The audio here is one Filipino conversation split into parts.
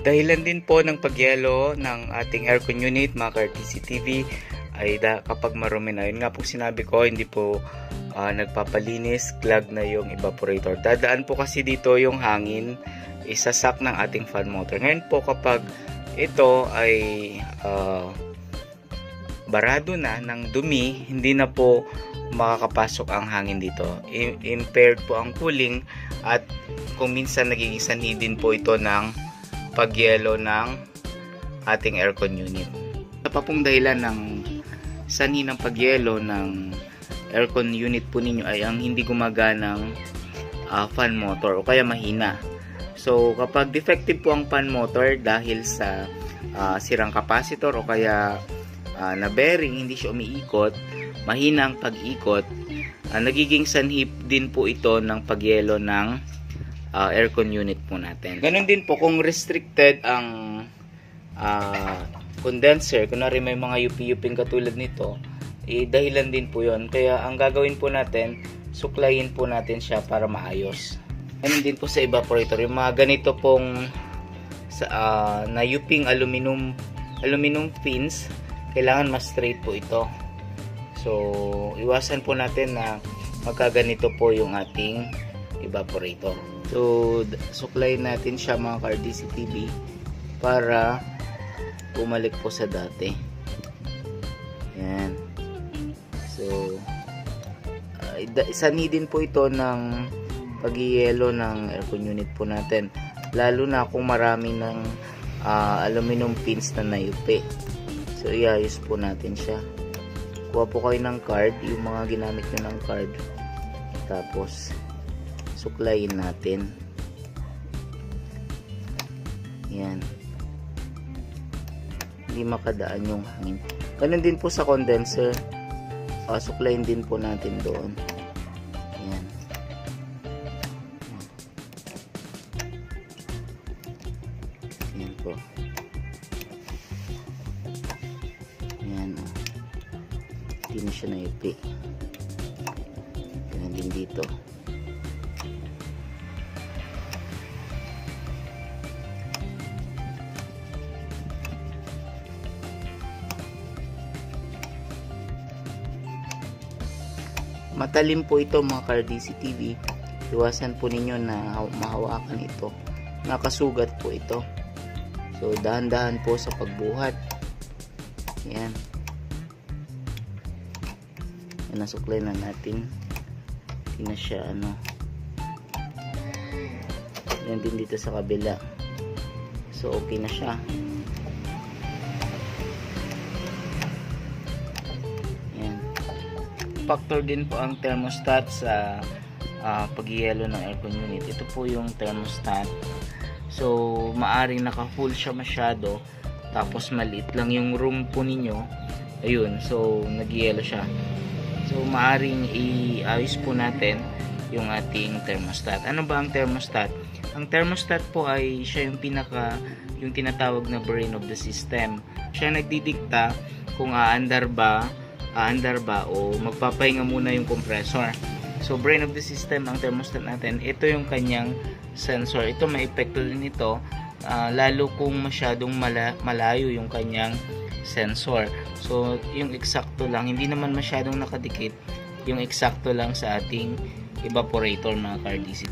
Dahilan din po ng pagyelo ng ating aircon unit, mga ka-RTC ay kapag marumi na. Yun nga po sinabi ko, hindi po nagpapalinis, clog na yung evaporator. Dadaan po kasi dito yung hangin, isasak ng ating fan motor. Ngayon po kapag ito ay barado na ng dumi, hindi na po makakapasok ang hangin dito. Impaired po ang cooling at kung minsan nagiging sanhi din po ito ng pagyelo ng ating aircon unit. Isa pa pong dahilan ng sanhi ng pagyelo ng aircon unit po ninyo ay ang hindi gumaganang fan motor o kaya mahina. So kapag defective po ang fan motor dahil sa sirang capacitor o kaya na bearing, hindi siya umiikot, mahina ang pag-ikot, nagiging sanhi din po ito ng pagyelo ng aircon unit po natin. Ganon din po kung restricted ang condenser, kunwari may mga yupi-yuping katulad nito, dahilan din po yon. Kaya ang gagawin po natin, suklayin po natin siya para maayos. Ganon din po sa evaporator, yung mga ganito pong na yuping aluminum pins, kailangan mas straight po ito. So iwasan po natin na magkaganito po yung ating evaporator. So suklayin natin siya, mga ka-RTC para bumalik po sa dati. Yan. So sanhi din po ito ng pagyelo ng aircon unit po natin, lalo na kung marami ng aluminum pins na nayupi. So iayos po natin siya. Kuha po kayo ng card, yung mga ginamit nyo ng card, tapos suklayin natin. Yan. Hindi makadaan yung hangin. Ganun din po sa condenser. Suklayin din po natin doon. Yan. Yan po. Yan. Hindi na siya naipi. Ganun din dito. Matalim po ito, mga ka-RTC. Iwasan po ninyo na mahawakan ito. Nakasugat po ito. So dahan-dahan po sa pagbuhat. Yan. Yan, nasuklay na natin. Hindi na siya yan din dito sa kabila. So okay na siya. Factor din po ang thermostat sa pagyelo ng aircon unit. Ito po yung thermostat. So maaring naka-full siya masyado, tapos maliit lang yung room po ninyo. Ayun, so nagyelo siya. So maaring iayos po natin yung ating thermostat. Ano ba ang thermostat? Ang thermostat po ay siya yung yung tinatawag na brain of the system. Siya nagdidikta kung aandar ba o magpapahinga muna yung compressor. So brain of the system ang thermostat natin. Ito yung kanyang sensor. Ito may epekto din ito, lalo kung masyadong malayo yung kanyang sensor. So yung eksakto lang, hindi naman masyadong nakadikit, yung eksakto lang sa ating evaporator, mga ka-RTC.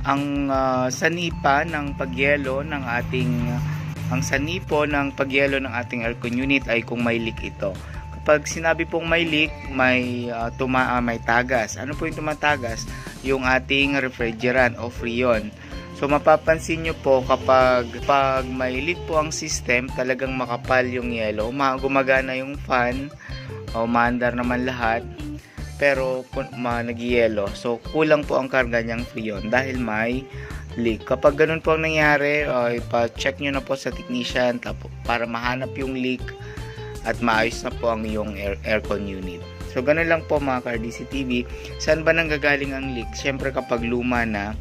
Ang sanipa ng pagyelo ng ating aircon unit ay kung may leak ito. Kapag sinabi pong may leak, may tagas. Ano po yung tumatagas? Yung ating refrigerant o freon. So mapapansin nyo po kapag may leak po ang system, talagang makapal yung yelo, gumagana yung fan, umaandar naman lahat, pero nagyelo. So kulang po ang karga niyang freon dahil may leak. Kapag ganun po ang nangyari, ipa-check nyo na po sa technician para mahanap yung leak at maayos na po ang iyong aircon unit. So ganun lang po mga ka-RDC TV. Saan ba nanggagaling ang leak? Syempre kapag luma na,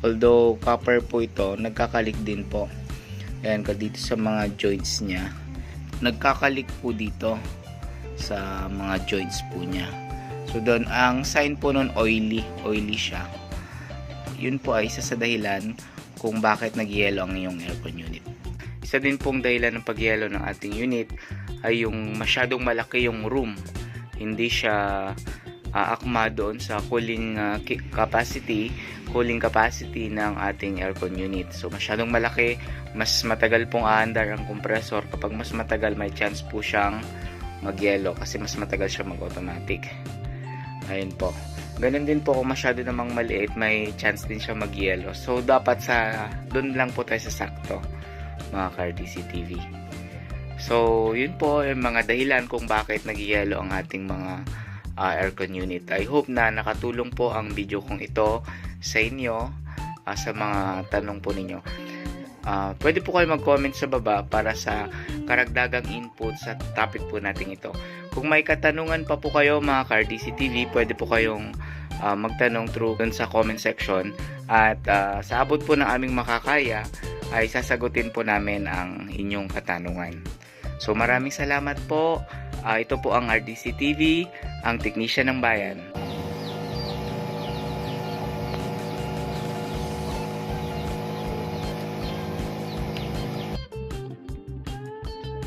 although copper po ito, nagkakalik din po. Ayan, dito sa mga joints niya. Nagkakalik po dito sa mga joints po niya. So doon, ang sign po nun oily siya. Yun po ay isa sa dahilan kung bakit nag-yellow ang iyong aircon unit. Isa din pong dahilan ng pag-yellow ng ating unit ay yung masyadong malaki yung room. Hindi siya akma doon sa cooling capacity ng ating aircon unit. So masyadong malaki, mas matagal pong aandar ang compressor. Kapag mas matagal, may chance po siyang mag-yellow kasi mas matagal siya mag-automatic. Ayun po. Ganun din po kung masyado namang maliit, may chance din siya mag-yellow. So dapat doon lang po tayo sa sakto, mga ka-RDC TV. So yun po yung mga dahilan kung bakit nag-yellow ang ating mga aircon unit. I hope na nakatulong po ang video kong ito sa inyo, sa mga tanong po ninyo. Pwede po kayo mag-comment sa baba para sa karagdagang input sa topic po natin ito. Kung may katanungan pa po kayo mga ka-RDC TV, pwede po kayong magtanong through dun sa comment section, at sa abot po ng aming makakaya ay sasagutin po namin ang inyong katanungan. So maraming salamat po. Ito po ang RDC TV, ang teknisyan ng bayan.